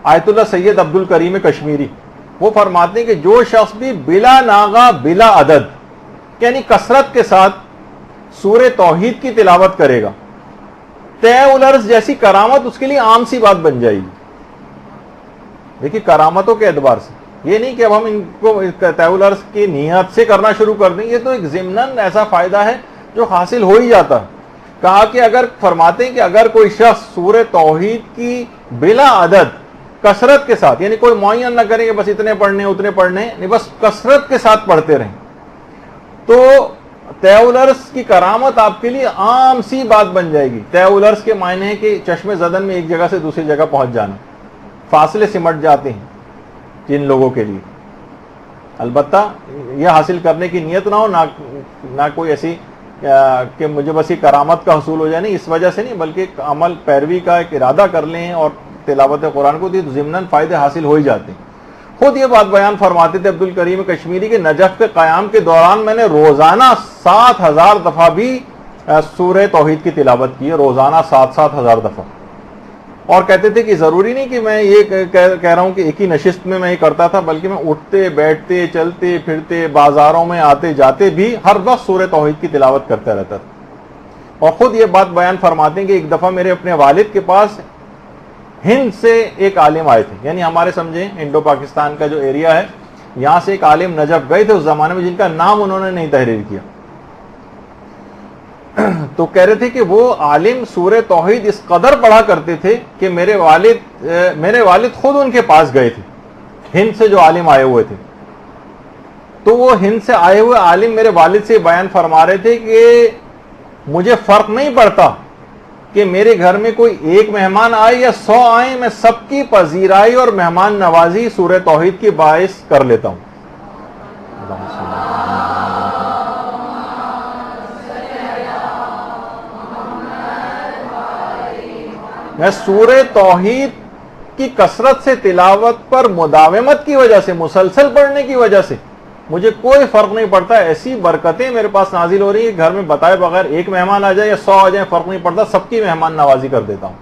آیت اللہ سید عبد الکریم کشمیری، وہ فرماتے ہیں کہ جو شخص بھی بلا ناغہ بلا عدد یعنی کثرت کے ساتھ سورہ توحید کی تلاوت کرے گا، طے الارض جیسی کرامت اس کے لیے عام سی بات بن جائے گی. دیکھیے کرامتوں کے اعتبار سے یہ نہیں کہ اب ہم ان کو طے الارض کی نیت سے کرنا شروع کر دیں، یہ تو ایک ضمناً ایسا فائدہ ہے جو حاصل ہو ہی جاتا ہے. کہا کہ اگر فرماتے ہیں کہ اگر کوئی شخص سورہ توحید کی بلا عدد کثرت کے ساتھ، یعنی کوئی معین نہ کریں کہ بس اتنے پڑھنے اتنے پڑھنے، نہیں بس کثرت کے ساتھ پڑھتے رہیں، تو طے الارض کی کرامت آپ کے لیے عام سی بات بن جائے گی. طے الارض کے معنی ہے کہ چشم زدن میں ایک جگہ سے دوسری جگہ پہنچ جانا، فاصلے سمٹ جاتے ہیں جن لوگوں کے لیے. البتہ یہ حاصل کرنے کی نیت نہ ہو، نہ کوئی ایسی کہ مجھے بس یہ کرامت کا حصول ہو جائے، نہیں، اس وجہ سے نہیں، بلکہ عمل پیروی کا ایک ارادہ کر لیں اور تلاوت قرآن کو دی تو ضمناً فائدے حاصل ہو ہی جاتے ہیں. خود یہ بات بیان فرماتے تھے عبد الکریم کشمیری کے نجف کے قیام کے دوران میں نے روزانہ 7,000 دفعہ بھی سورہ توحید کی تلاوت کی ہے، روزانہ 7,000 دفعہ. اور کہتے تھے کہ ضروری نہیں کہ میں یہ کہہ رہا ہوں کہ ایک ہی نشست میں یہ کرتا تھا، بلکہ میں اٹھتے بیٹھتے چلتے پھرتے بازاروں میں آتے جاتے بھی ہر وقت سورہ توحید کی تلاوت کرتا رہتا تھا. اور خود یہ بات بیان فرماتے ہیں کہ ایک دفعہ میرے اپنے والد کے پاس ہند سے ایک عالم آئے تھے، یعنی ہمارے سمجھیں انڈو پاکستان کا جو ایریا ہے، یہاں سے ایک عالم نجف گئے تھے اس زمانے میں، جن کا نام انہوں نے نہیں تحریر کیا. تو کہہ رہے تھے کہ وہ عالم سورہ توحید اس قدر پڑھا کرتے تھے کہ میرے والد خود ان کے پاس گئے تھے، ہند سے جو عالم آئے ہوئے تھے. تو وہ ہند سے آئے ہوئے عالم میرے والد سے بیان فرما رہے تھے کہ مجھے فرق نہیں پڑتا کہ میرے گھر میں کوئی ایک مہمان آئے یا 100 آئیں، میں سب کی پذیرائی اور مہمان نوازی سورہ توحید کی باعث کر لیتا ہوں. میں سورہ توحید کی کثرت سے تلاوت پر مداومت کی وجہ سے، مسلسل پڑھنے کی وجہ سے مجھے کوئی فرق نہیں پڑتا، ایسی برکتیں میرے پاس نازل ہو رہی ہیں، گھر میں بتائے بغیر ایک مہمان آ جائے یا 100 آ جائیں فرق نہیں پڑتا، سب کی مہمان نوازی کر دیتا ہوں.